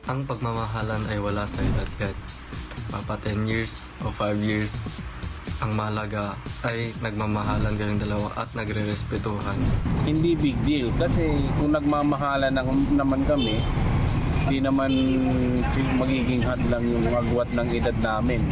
Ang pagmamahalan ay wala sa edad-edad. Papa 10 years o 5 years, ang mahalaga ay nagmamahalan kayong dalawa at nagre-respetuhan. Hindi big deal kasi kung nagmamahalan naman kami, hindi naman magiging hadlang yung agwat ng edad namin.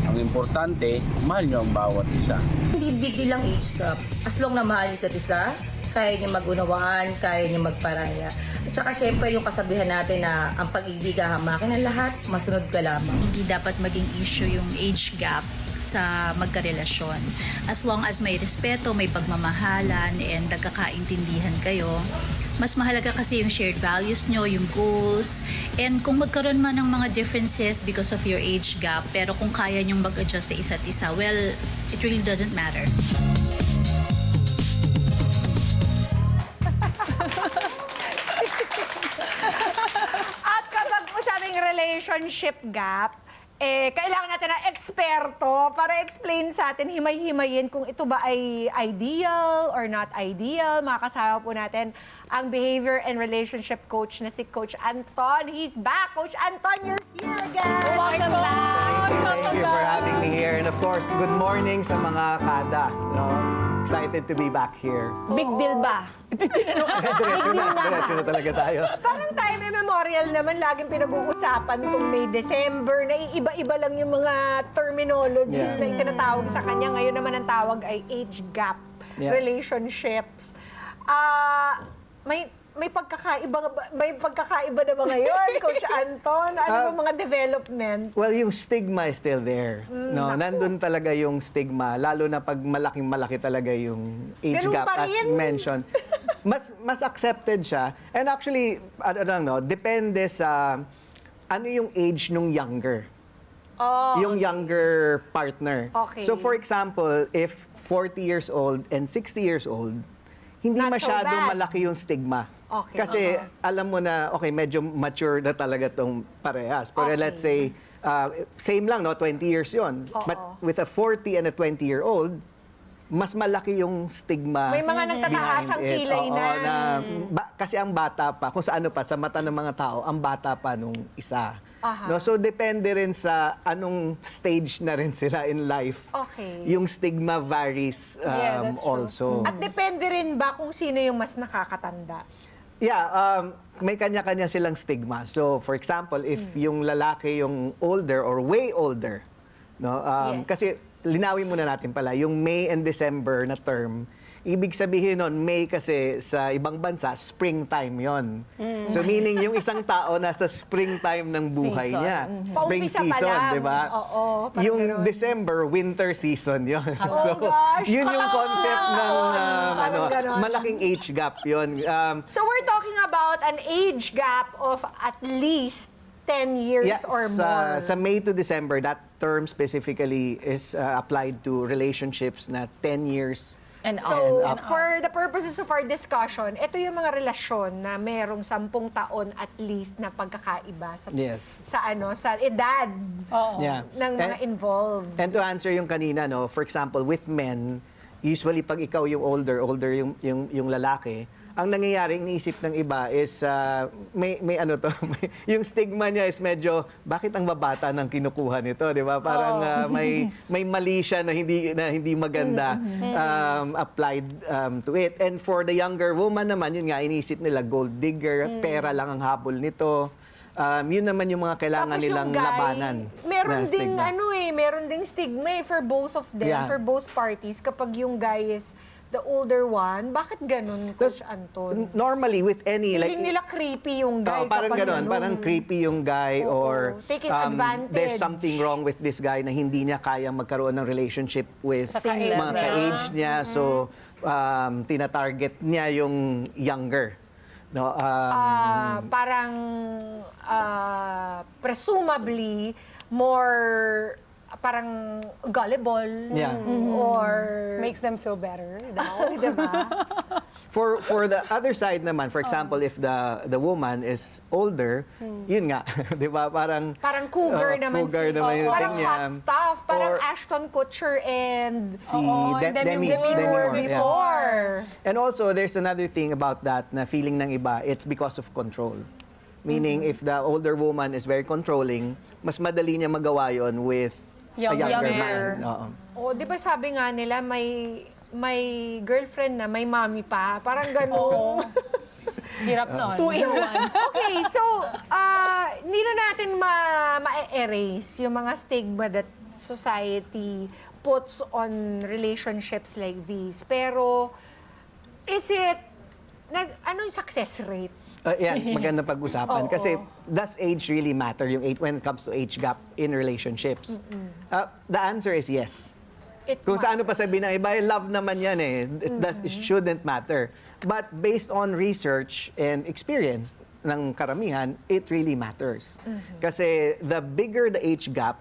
Ang importante, mahal nyo ang bawat isa. Hindi big deal ang age gap. As long na mahal niyo isa't isa, kaya niyo mag-unawaan, kaya niyo magparaya. At saka syempre yung kasabihan natin na ang pag-ibig hahamakin ng lahat, masunod ka lamang. Hindi dapat maging issue yung age gap sa magkarelasyon. As long as may respeto, may pagmamahalan, and nagkakaintindihan kayo, mas mahalaga kasi yung shared values nyo, yung goals, and kung magkaroon man ng mga differences because of your age gap, pero kung kaya nyong mag-adjust sa isa't isa, well, it really doesn't matter. At kapag usaping relationship gap, kailangan natin ng eksperto para explain sa atin, himay-himayin kung ito ba ay ideal or not ideal. Makakasama po natin ang behavior and relationship coach na si Coach Anton. He's back. Coach Anton, you're here again. Welcome back. Thank you for having me here. And of course, good morning sa mga Kada. No? Excited to be back here. Big deal ba? Diretso na talaga tayo. Parang time immemorial naman, laging pinag-uusapan itong May, December, na iba-iba lang yung mga terminologies na itinatawag sa kanya. Ngayon naman ang tawag ay age gap relationships. May pagkakaiba na ba ngayon, Coach Anton? Ano ba mga development? Well, yung stigma is still there. No, nandun talaga yung stigma, lalo na pag malaking-malaki talaga yung age Ganun gap pa as rin. mentioned. Mas accepted siya. And actually, depende sa ano yung age nung younger. Yung younger partner. Okay. So for example, if 40 years old and 60 years old, hindi Not so masyadong bad. malaki yung stigma. Okay. Kasi alam mo na, okay, medyo mature na talaga tong parehas. Pero Okay. let's say, same lang, no? 20 years yon. But with a 40 and a 20-year-old, mas malaki yung stigma. May mga nagtataas ang behind it. kilay Oo, na. kasi ang bata pa, kung sa ano pa, sa mata ng mga tao, ang bata pa nung isa. Aha. No? So depende rin sa anong stage na rin sila in life. Okay. Yung stigma varies also. At depende rin ba kung sino yung mas nakakatanda? Yeah, may kanya-kanya silang stigma. So, for example, if yung lalaki yung older or way older, no? Yes. Kasi linawin muna natin pala, yung May and December na term, ibig sabihin nun, May kasi sa ibang bansa, springtime yon. So, meaning yung isang tao nasa springtime ng buhay Season. niya. Spring Paumpisa pa season, lang. di ba? Oo, parang yung ganun. December, winter season yon. So, gosh, yun yung concept ng Parang ganun. malaking age gap yon. So we're talking about an age gap of at least 10 years or more. Sa May to December, that term specifically is applied to relationships na 10 years. So, for the purposes of our discussion, ito yung mga relasyon na merong 10 taon at least na pagkakaiba sa Yes. sa edad Yeah. ng mga involved. And to answer yung kanina, no, for example, with men, usually pag ikaw yung older yung lalaki, ang nangyayari, iniisip ng iba is may ano to, yung stigma niya is medyo bakit ang babata nang kinukuha nito, di ba? Parang may mali siya na hindi maganda applied to it. And for the younger woman naman, yun nga iniisip nila gold digger, pera lang ang habol nito. Yun naman yung mga kailangan Tapos nilang yung guy, labanan. meron na ding stigma. meron ding stigma for both of them, Yeah. for both parties. Kapag yung guy is the older one, bakit ganun, Coach Anton? Normally, with any... Feeling nila creepy yung guy parang kapag ganun, parang creepy yung guy or taking advantage. there's something wrong with this guy na hindi niya kayang magkaroon ng relationship with Same mga level. ka-age niya. So, tina-target niya yung younger. No, Parang presumably more parang gullible Yeah. or Makes them feel better daw. diba? For the other side naman, for example, if the woman is older, yun nga, 'di ba? Parang Cougar naman cougar naman yung parang thing hot niya. stuff, parang Or Ashton Kutcher and si Demi Demi Moore yeah. before. And also, there's another thing about that na feeling ng iba, it's because of control. Meaning, if the older woman is very controlling, mas madali niya magawa yon with a younger man. Oo. O, di ba sabi nga nila, may girlfriend na, may mommy pa. Parang gano'n. Hirap nun. 2 in 1. Okay, so, hindi na natin ma-erase yung mga stigma that society puts on relationships like these. Pero, is it, ano yung success rate? Yan, maganda pag-usapan. Oo. Kasi, does age really matter when it comes to age gap in relationships? The answer is yes. Kung sa ano pa sabihin ng iba, love naman yan eh. It shouldn't matter. But based on research and experience ng karamihan, it really matters. Kasi the bigger the age gap,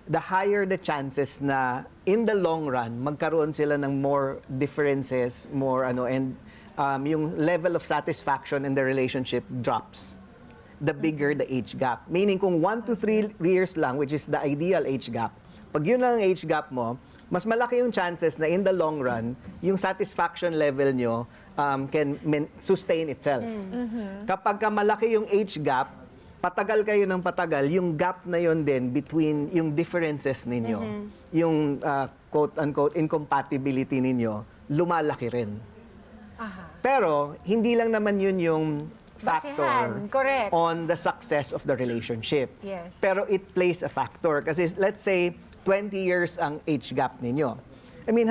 the higher the chances na in the long run, magkaroon sila ng more differences, more and yung level of satisfaction in the relationship drops. The bigger the age gap. Meaning kung 1 to 3 years lang, which is the ideal age gap, pag yun lang ang age gap mo, mas malaki yung chances na in the long run, yung satisfaction level nyo can sustain itself. Kapag ka malaki yung age gap, patagal kayo ng patagal, yung gap na yun din between yung differences ninyo, yung quote-unquote incompatibility ninyo, lumalaki rin. Pero, hindi lang naman yun yung factor Basihan, correct. on the success of the relationship. Yes. Pero it plays a factor. Kasi let's say, 20 years ang age gap ninyo. I mean,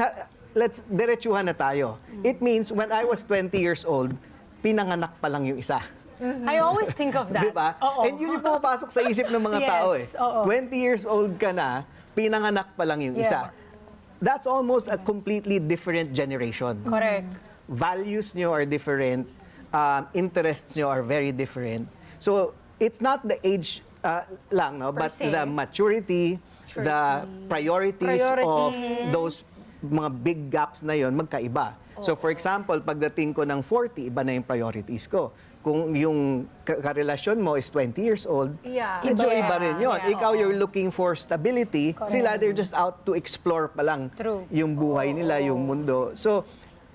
let's diretsuhan na tayo. It means, when I was 20 years old, pinanganak pa lang yung isa. I always think of that. Diba? Oo. And yun yung pumapasok sa isip ng mga Yes, tao eh. oo. 20 years old ka na, pinanganak pa lang yung isa. That's almost a completely different generation. Correct. Values nyo are different, interests nyo are very different. So, it's not the age lang, no? But se. the maturity, the priorities of those mga big gaps na yon magkaiba. So, for example, pagdating ko ng 40, iba na yung priorities ko. Kung yung karelasyon mo is 20 years old, medyo iba rin yun. Yeah. Ikaw, you're looking for stability. Sila, they're just out to explore pa lang True. yung buhay nila, yung mundo. So,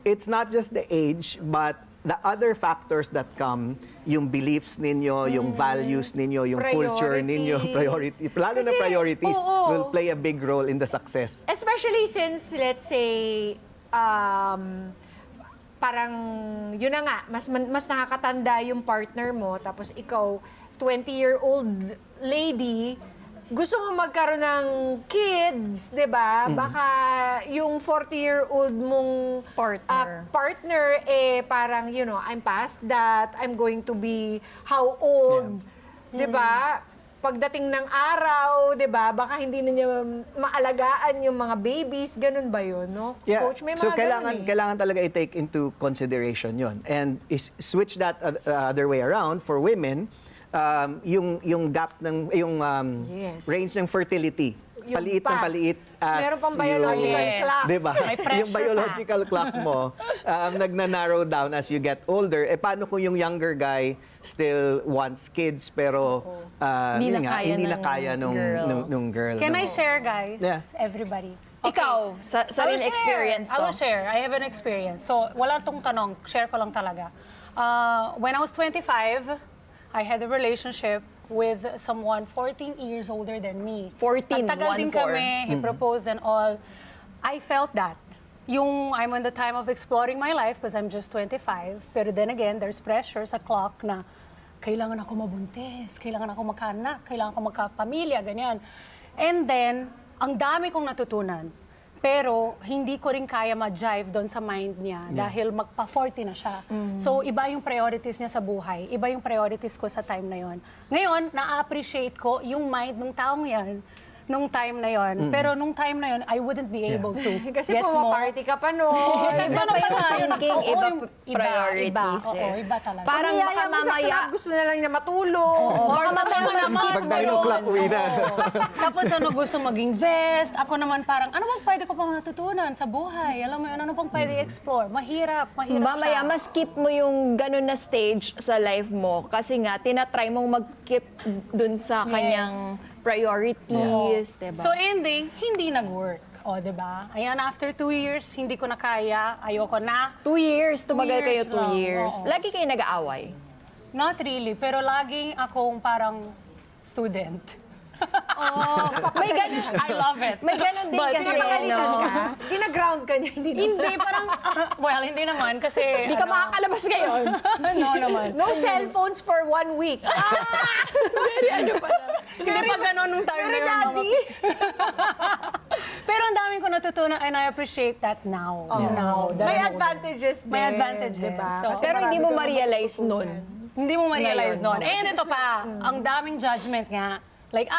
it's not just the age, but the other factors that come, yung beliefs ninyo, yung values ninyo, yung culture ninyo, priorities. Lalo na Kasi, priorities oo. will play a big role in the success. Especially since, let's say, parang, yun na nga, mas nakakatanda yung partner mo, tapos ikaw, 20-year-old lady, gusto mo magkaroon ng kids, 'di ba? Baka yung 40-year-old mong partner parang, I'm past that. I'm going to be how old? 'Di ba? Pagdating ng araw, 'di ba? Baka hindi na niya maalagaan yung mga babies, ganun ba 'yun, no? Yeah. Coach, may mga So kailangan ganun talaga i-take into consideration 'yon. And switch that other way around for women. Yung gap ng Yes. range ng fertility. Yung Paliit ng pa. paliit as Meron pang biological Yes. clock. Diba? May pressure Yung biological clock mo, nagna-narrow down as you get older. Paano kung yung younger guy still wants kids pero Hindi yun na nga, kaya hindi na ng kaya nung girl. Can no? I share, guys? Yeah. Everybody. Ikaw, sa I will rin share. experience I to. will share. I have an experience. So, wala tong tanong. Share ko lang talaga. When I was 25, I had a relationship with someone 14 years older than me. 14, Tagal din 1-4. kami. He proposed and all. I felt that. Yung I'm on the time of exploring my life because I'm just 25. Pero then again, there's pressure sa clock na kailangan ako mabuntis, kailangan ako magkaanak, kailangan ako magkapamilya, ganyan. And then, ang dami kong natutunan. Pero hindi ko rin kaya ma-jive doon sa mind niya dahil magpa-40 na siya. So, iba yung priorities niya sa buhay. Iba yung priorities ko sa time na yon. Ngayon, na-appreciate ko yung mind ng taong yan nung time na yon. Pero nung time na yon, I wouldn't be able to Kasi get pumaparty ka pa noon. Kasi Iba ano pa yung nga, thinking, oo, iba yung priorities Iba, eh. iba talaga. Parang baka Niyaya mo sa mamaya, club, gusto na lang niya matulog. baka mamaya naman, ma-skip Pag mo 9 yun. o'clock, uwi na. Tapos ano, gusto maging vest. Ako naman parang, ano bang pwede ko pang natutunan sa buhay? Alam mo yun, ano pang pwede explore? Mahirap Mamaya, siya. ma-skip mo yung ganun na stage sa life mo kasi nga, tinatry mong mag-keep dun sa kanyang priorities, diba? So ending, hindi nag-work. O, diba? Ayan, after 2 years, hindi ko na kaya. Ayoko na. 2 years, tumagal kayo years 2 lang, years. oo. Lagi kayo nag-aaway. Not really, pero laging akong parang student. Oh, may ganun. I love it. May ganun din But- kasi, Pinapagalitan no? ka? Gina-ground ka niya, hindi naman. Hindi, parang, well, hindi naman kasi... Hindi ka makakalabas ngayon. no naman. No cellphones for 1 week. Hindi pa ganon nung time Very na yun, Mama. daddy. Pero ang dami ko natutunan and I appreciate that now. Now. that May I'm older. advantages din. May advantages. Diba? So, Kasi Pero hindi marami mo kang ma-realize matututunan. nun. Hindi mo ma-realize Ngayon. noon. And ito pa, ang daming judgment nga. Like,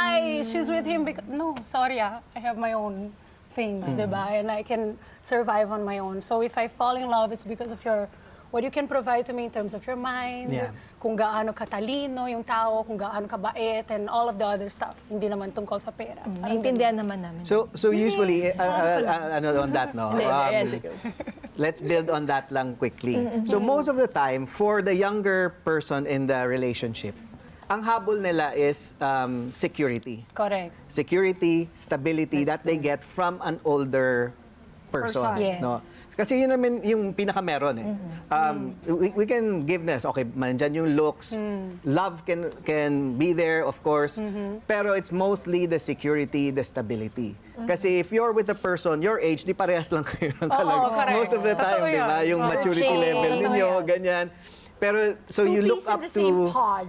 she's with him because... No, sorry I have my own things, diba? And I can survive on my own. So if I fall in love, it's because of what you can provide to me in terms of your mind, Yeah. kung gaano katalino yung tao, kung gaano kabait, and all of the other stuff. Hindi naman tungkol sa pera. Naiintindihan naman namin. So usually, ano on that, no? Sige. Let's build on that lang quickly. So most of the time, for the younger person in the relationship, ang habol nila is security. Correct. Security, stability that they get from an older person. Yes. No? Kasi yun naman yung pinaka-meron eh. We can give this, okay, mandyan yung looks, love can be there, of course, pero it's mostly the security, the stability. Kasi if you're with a person your age, di parehas lang kayo ng talaga. correct. Most of the time, Totoo di ba? yun. Yung maturity Searching. level ninyo, ganyan. Pero so Two you look peas in up the same to pod.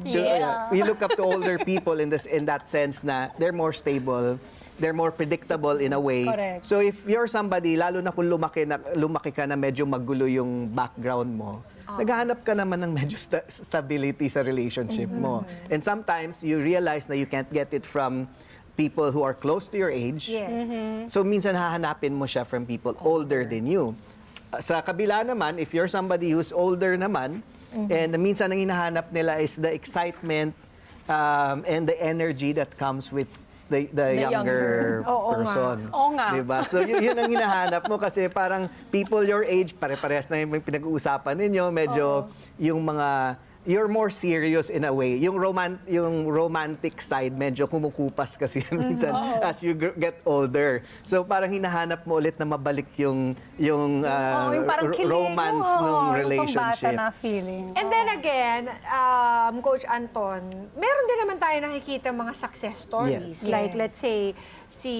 you look up to older people in that sense na they're more stable, they're more predictable in a way. Correct. So if you're somebody, lalo na kung lumaki ka na medyo magulo yung background mo, naghahanap ka naman ng medyo stability sa relationship mo. And sometimes you realize na you can't get it from people who are close to your age. Yes. So minsan hahanapin mo siya from people older than you. Sa kabila naman, if you're somebody who's older naman, and minsan ang hinahanap nila is the excitement and the energy that comes with the younger Oo nga. person. Oo nga. Diba? So yun ang hinahanap mo kasi parang people your age, pare-parehas na yung pinag-uusapan ninyo, medyo yung mga you're more serious in a way. Yung romantic side medyo kumukupas kasi minsan as you get older. So parang hinahanap mo ulit na mabalik yung yung parang kilig, romance ng yung relationship. pambata na feeling. And then again, Coach Anton, meron din naman tayo nakikita mga success stories. Yes. Like, Yes. let's say, si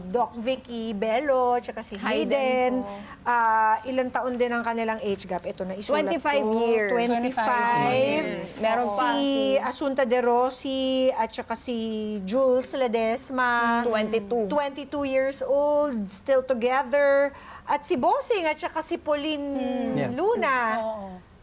Doc Vicky Bello, tsaka si Hayden Hayden. Ilang taon din ang kanilang age gap. Ito na isulat 25 ko. years. 25. Meron pa Si Asunta de Rossi at saka si Jules Ledesma. 22. 22 years old, still together. At si Bossing at saka si Pauline Yeah. Luna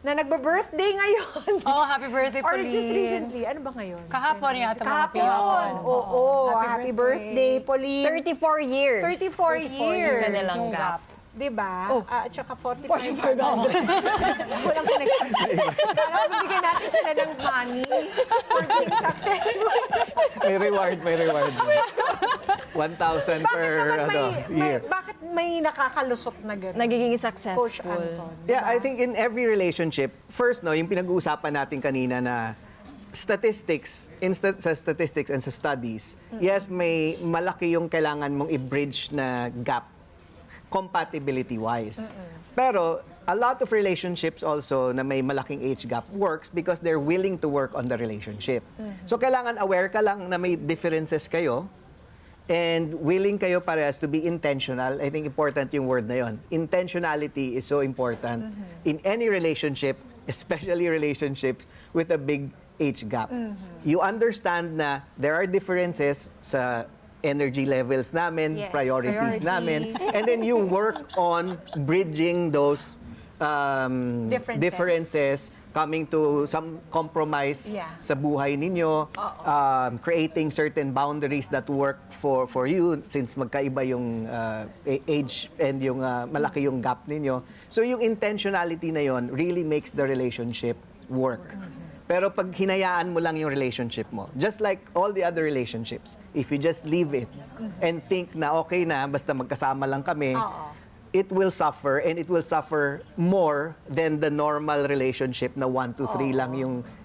na nagba-birthday ngayon. Oh, happy birthday, Or Pauline. just recently. Ano ba ngayon? Kahapon yata mga Kahapon. pinapon. Oo. Happy birthday, Pauline. 34 years. 34 years. Kanilang gap. Diba? Oh. At saka 45. Walang connection. Kaya bibigyan natin sila ng money for being successful. May reward. 1,000 per year. Bakit may nakakalusot na gano'n? Nagiging Coach successful. Anton. Yeah, I think in every relationship, first, no, yung pinag-uusapan natin kanina na statistics, sa statistics and sa studies, yes, may malaki yung kailangan mong i-bridge na gap compatibility-wise. Pero a lot of relationships also na may malaking age gap works because they're willing to work on the relationship. So kailangan aware ka lang na may differences kayo and willing kayo parehas to be intentional. I think important yung word na yon. Intentionality is so important in any relationship, especially relationships with a big age gap. You understand na there are differences sa energy levels namin, Yes, priorities namin, and then you work on bridging those differences, coming to some compromise Yeah. sa buhay ninyo, creating certain boundaries that work for you since magkaiba yung age and yung malaki yung gap ninyo. So yung intentionality na yon really makes the relationship work. Pero pag hinayaan mo lang yung relationship mo, just like all the other relationships, if you just leave it and think na okay na, basta magkasama lang kami, it will suffer and it will suffer more than the normal relationship na 1 to 3 lang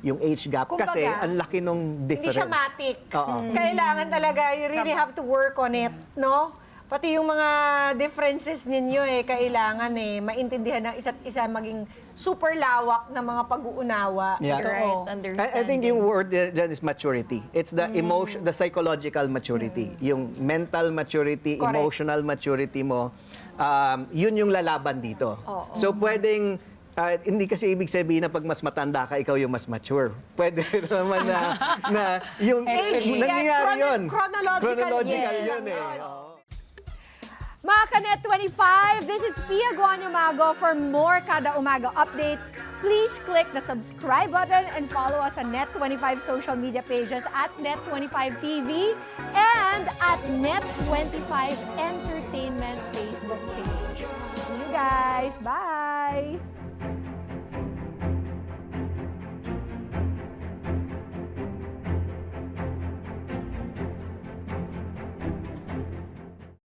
yung age gap. Kumbaga, Kasi ang laki nung Hindi difference. siya matik. Oo. Kailangan talaga, you really have to work on it, no? Pati yung mga differences ninyo kailangan maintindihan ng isa't isa, maging super lawak na mga pag-uunawa. Yeah. Right, I think yung word dyan is maturity. It's the emotion, the psychological maturity. Yung mental maturity, Correct. emotional maturity mo, yun yung lalaban dito. So pwedeng, hindi kasi ibig sabihin na pag mas matanda ka, ikaw yung mas mature. Pwede naman na yung Age, nangyayari yun. chronological, yes. yun eh. Oo. Mga Kanet 25, this is Pia Guanio-Mago. For more Kada Umaga updates, please click the subscribe button and follow us on Net25 social media pages at Net25TV and at Net25 Entertainment Facebook page. See you guys. Bye!